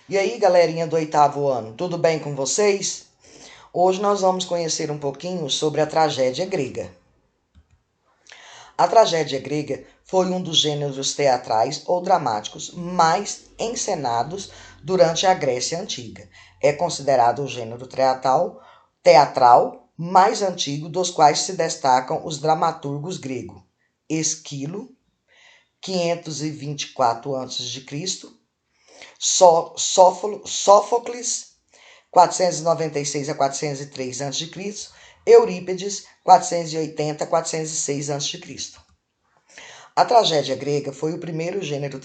E aí, galerinha do oitavo ano, tudo bem com vocês? Hoje nós vamos conhecer um pouquinho sobre a tragédia grega. A tragédia grega foi um dos gêneros teatrais ou dramáticos mais encenados durante a Grécia Antiga. É considerado o gênero teatral mais antigo, dos quais se destacam os dramaturgos gregos Esquilo, 524 a.C., Sófocles, 496 a 403 a.C., Eurípides, 480 a 406 a.C. A tragédia grega foi o primeiro gênero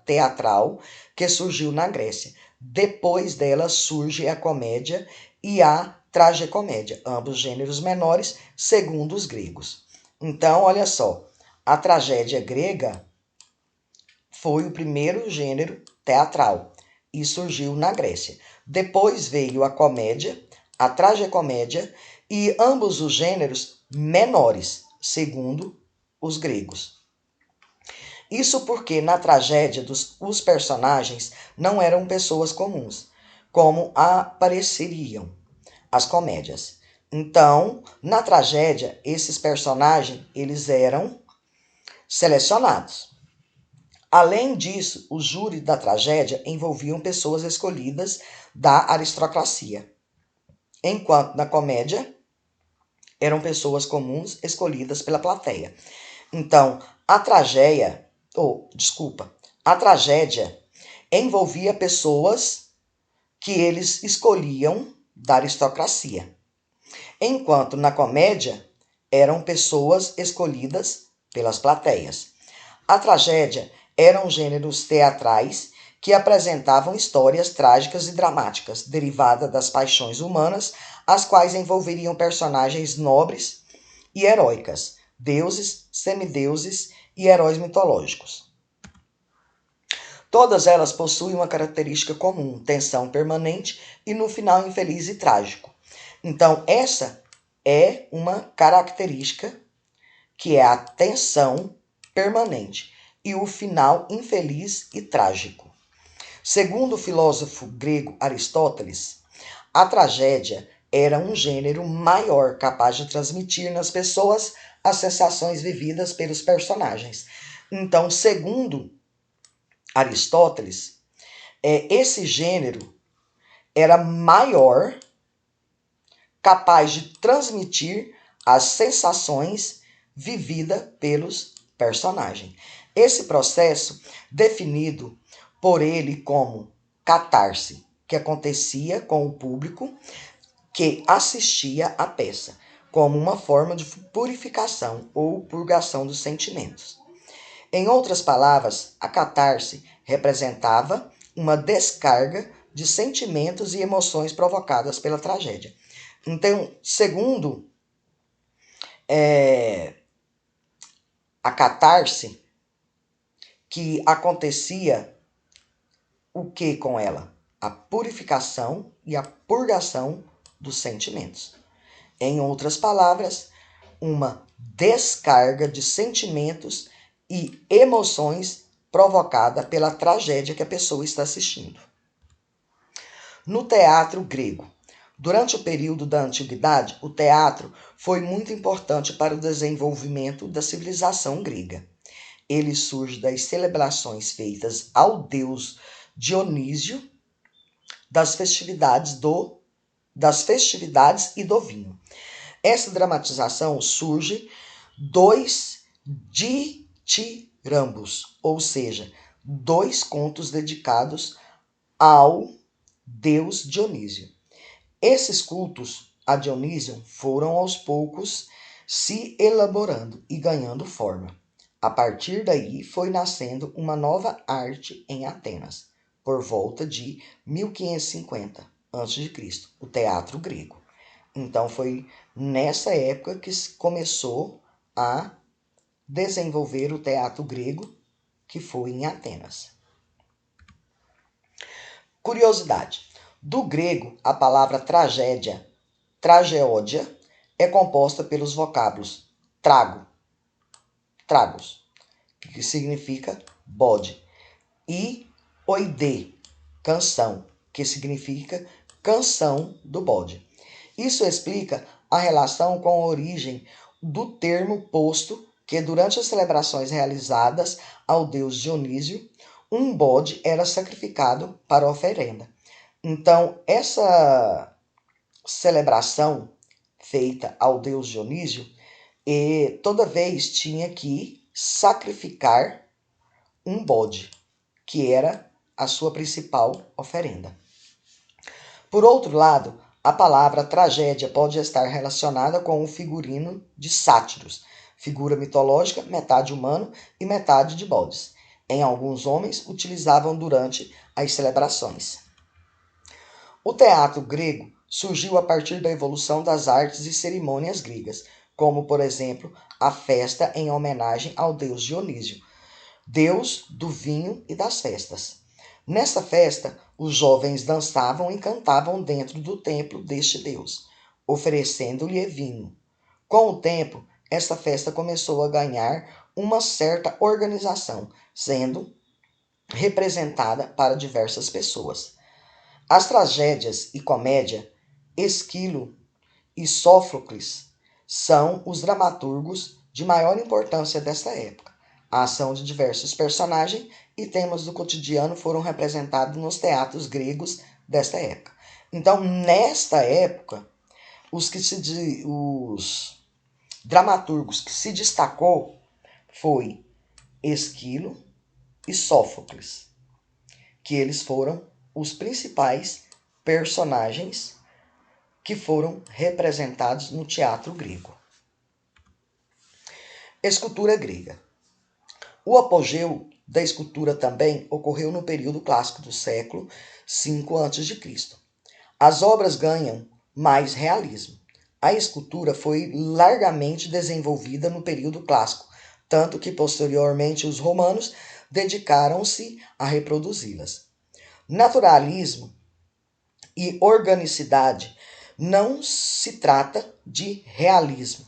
teatral que surgiu na Grécia. Depois dela surge a comédia e a tragicomédia, ambos gêneros menores, segundo os gregos. Então, olha só, a tragédia grega foi o primeiro gênero teatral e surgiu na Grécia. Depois veio a comédia, a tragicomédia e ambos os gêneros menores, segundo os gregos. Isso porque na tragédia os personagens não eram pessoas comuns, como apareceriam as comédias. Então, na tragédia, esses personagens eles eram selecionados. Além disso, o júri da tragédia envolviam pessoas escolhidas da aristocracia, enquanto na comédia eram pessoas comuns escolhidas pela plateia. Então, a tragédia envolvia pessoas que eles escolhiam da aristocracia, enquanto na comédia eram pessoas escolhidas pelas plateias. A tragédia eram gêneros teatrais que apresentavam histórias trágicas e dramáticas, derivadas das paixões humanas, as quais envolveriam personagens nobres e heróicas, deuses, semideuses e heróis mitológicos. Todas elas possuem uma característica comum, tensão permanente e no final infeliz e trágico. Então, essa é uma característica que é a tensão permanente e o final infeliz e trágico. Segundo o filósofo grego Aristóteles, a tragédia era um gênero maior capaz de transmitir nas pessoas as sensações vividas pelos personagens. Então, segundo Aristóteles, esse gênero era maior, capaz de transmitir as sensações vividas pelos personagens. Esse processo, definido por ele como catarse, que acontecia com o público que assistia à peça, como uma forma de purificação ou purgação dos sentimentos. Em outras palavras, a catarse representava uma descarga de sentimentos e emoções provocadas pela tragédia. Então, segundo a catarse, que acontecia o que com ela? A purificação e a purgação dos sentimentos. Em outras palavras, uma descarga de sentimentos e emoções provocada pela tragédia que a pessoa está assistindo. No teatro grego, durante o período da antiguidade, o teatro foi muito importante para o desenvolvimento da civilização grega. Ele surge das celebrações feitas ao deus Dionísio, das festividades e do vinho. Essa dramatização surge dos ditirambos, ou seja, 2 contos dedicados ao deus Dionísio. Esses cultos a Dionísio foram aos poucos se elaborando e ganhando forma. A partir daí foi nascendo uma nova arte em Atenas, por volta de 1550 a.C., o teatro grego. Então foi nessa época que se começou a desenvolver o teatro grego, que foi em Atenas. Curiosidade. Do grego, a palavra tragédia, é composta pelos vocábulos tragos, que significa bode, e oide, canção, que significa canção do bode. Isso explica a relação com a origem do termo posto que durante as celebrações realizadas ao deus Dionísio, um bode era sacrificado para oferenda. Então, essa celebração feita ao deus Dionísio, toda vez tinha que sacrificar um bode, que era a sua principal oferenda. Por outro lado, a palavra tragédia pode estar relacionada com o figurino de sátiros, figura mitológica, metade humano e metade de bodes. Em alguns homens utilizavam durante as celebrações. O teatro grego surgiu a partir da evolução das artes e cerimônias gregas, como, por exemplo, a festa em homenagem ao deus Dionísio, deus do vinho e das festas. Nessa festa, os jovens dançavam e cantavam dentro do templo deste deus, oferecendo-lhe vinho. Com o tempo, esta festa começou a ganhar uma certa organização, sendo representada para diversas pessoas. As tragédias e comédia, Esquilo e Sófocles, são os dramaturgos de maior importância desta época. A ação de diversos personagens e temas do cotidiano foram representados nos teatros gregos desta época. Então, nesta época, os dramaturgos que se destacou foi Esquilo e Sófocles, que eles foram os principais personagens que foram representados no teatro grego. Escultura grega. O apogeu da escultura também ocorreu no período clássico do século V a.C. As obras ganham mais realismo. A escultura foi largamente desenvolvida no período clássico, tanto que posteriormente os romanos dedicaram-se a reproduzi-las. Naturalismo e organicidade não se trata de realismo.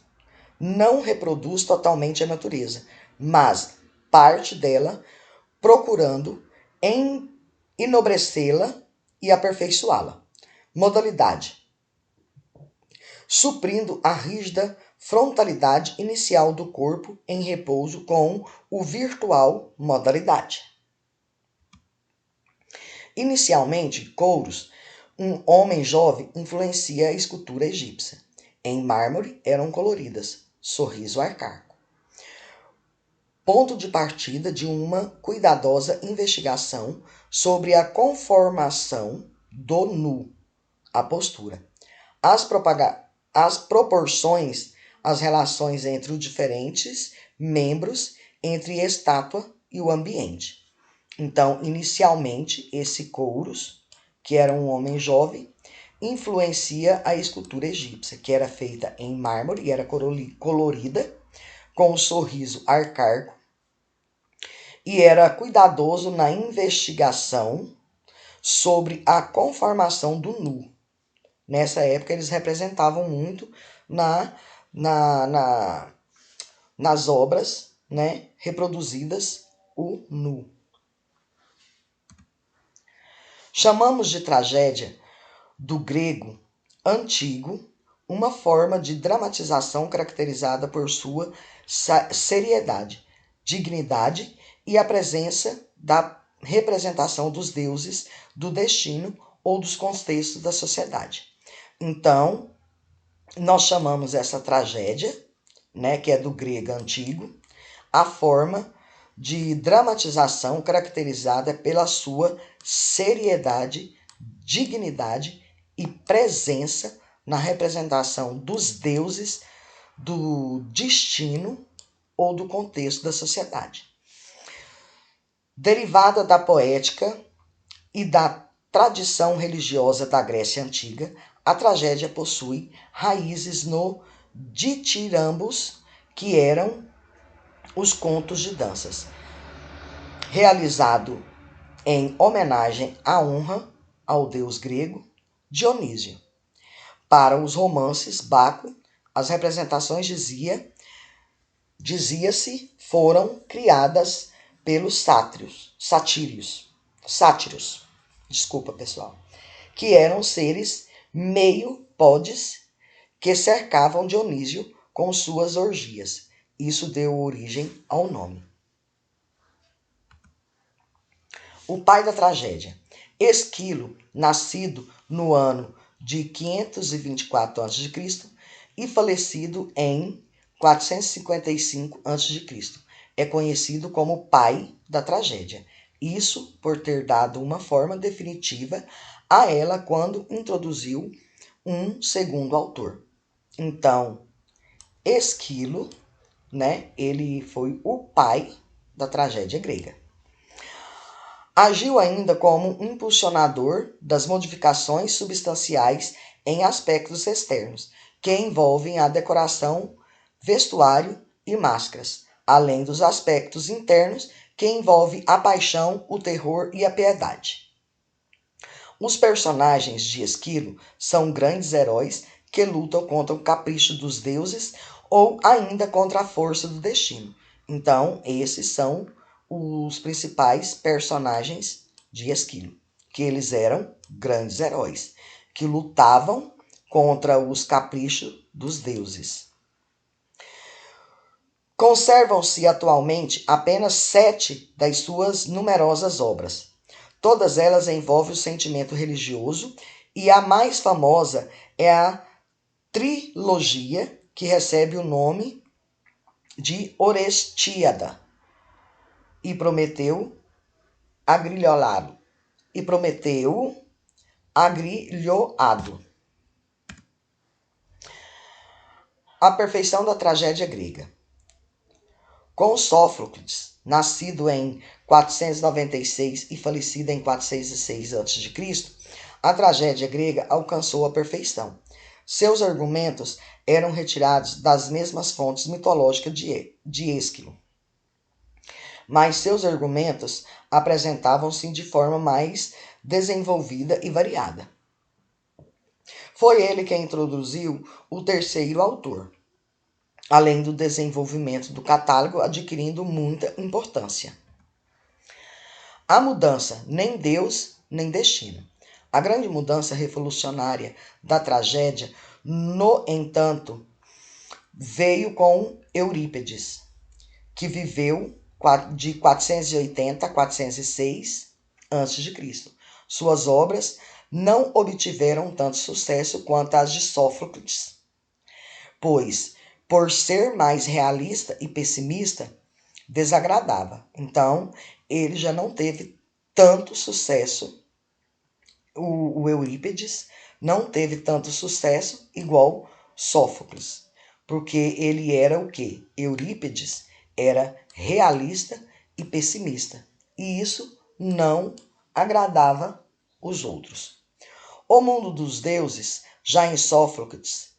Não reproduz totalmente a natureza, mas parte dela procurando enobrecê-la e aperfeiçoá-la. Modalidade. Suprindo a rígida frontalidade inicial do corpo em repouso com o virtual modalidade. Inicialmente, Kouros, um homem jovem, influencia a escultura egípcia. Em mármore eram coloridas, sorriso arcaico. Ponto de partida de uma cuidadosa investigação sobre a conformação do nu, a postura, as proporções, as relações entre os diferentes membros, entre a estátua e o ambiente. Então, inicialmente, esse Kouros, que era um homem jovem, influencia a escultura egípcia, que era feita em mármore e era colorida, com um sorriso arcaico, e era cuidadoso na investigação sobre a conformação do nu. Nessa época, eles representavam muito nas obras, né, reproduzidas o nu. Chamamos de tragédia, do grego antigo, uma forma de dramatização caracterizada por sua seriedade, dignidade e a presença da representação dos deuses, do destino ou dos contextos da sociedade. Então, nós chamamos essa tragédia, né, que é do grego antigo, a forma de dramatização caracterizada pela sua seriedade, dignidade e presença na representação dos deuses, do destino ou do contexto da sociedade. Derivada da poética e da tradição religiosa da Grécia Antiga, a tragédia possui raízes no ditirambos, que eram os contos de danças, realizado em homenagem à honra ao deus grego Dionísio. Para os romances Baco, as representações dizia-se foram criadas pelos sátiros. Desculpa, pessoal. Que eram seres meio podes que cercavam Dionísio com suas orgias. Isso deu origem ao nome. O pai da tragédia. Esquilo, nascido no ano de 524 a.C. e falecido em 455 a.C., é conhecido como pai da tragédia. Isso por ter dado uma forma definitiva a ela quando introduziu um segundo autor. Então, Esquilo, né, ele foi o pai da tragédia grega. Agiu ainda como impulsionador das modificações substanciais em aspectos externos, que envolvem a decoração, vestuário e máscaras, além dos aspectos internos, que envolvem a paixão, o terror e a piedade. Os personagens de Esquilo são grandes heróis que lutam contra o capricho dos deuses ou ainda contra a força do destino. Então, esses são os principais personagens de Esquilo, que eles eram grandes heróis, que lutavam contra os caprichos dos deuses. Conservam-se atualmente apenas 7 das suas numerosas obras. Todas elas envolvem o sentimento religioso e a mais famosa é a trilogia, que recebe o nome de Orestíada e Prometeu agrilhoado. A perfeição da tragédia grega. Com Sófocles, nascido em 496 e falecido em 406 a.C., a tragédia grega alcançou a perfeição. Seus argumentos eram retirados das mesmas fontes mitológicas de Ésquilo, mas seus argumentos apresentavam-se de forma mais desenvolvida e variada. Foi ele quem introduziu o terceiro autor, além do desenvolvimento do catálogo adquirindo muita importância. A mudança, nem Deus, nem destino. A grande mudança revolucionária da tragédia, no entanto, veio com Eurípides, que viveu de 480 a 406 a.C. Suas obras não obtiveram tanto sucesso quanto as de Sófocles, pois, por ser mais realista e pessimista, desagradava. Então, ele já não teve tanto sucesso. O Eurípides não teve tanto sucesso igual Sófocles, porque ele era o quê? Eurípides era realista e pessimista, e isso não agradava os outros. O mundo dos deuses, já em Sófocles,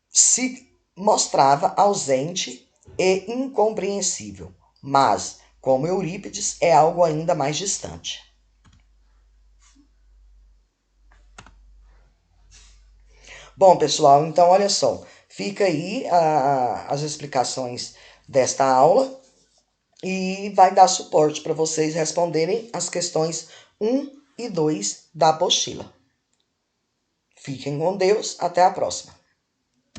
se mostrava ausente e incompreensível, mas, como Eurípides, é algo ainda mais distante. Bom, pessoal, então olha só, fica aí as explicações desta aula e vai dar suporte para vocês responderem as questões 1 e 2 da apostila. Fiquem com Deus, até a próxima.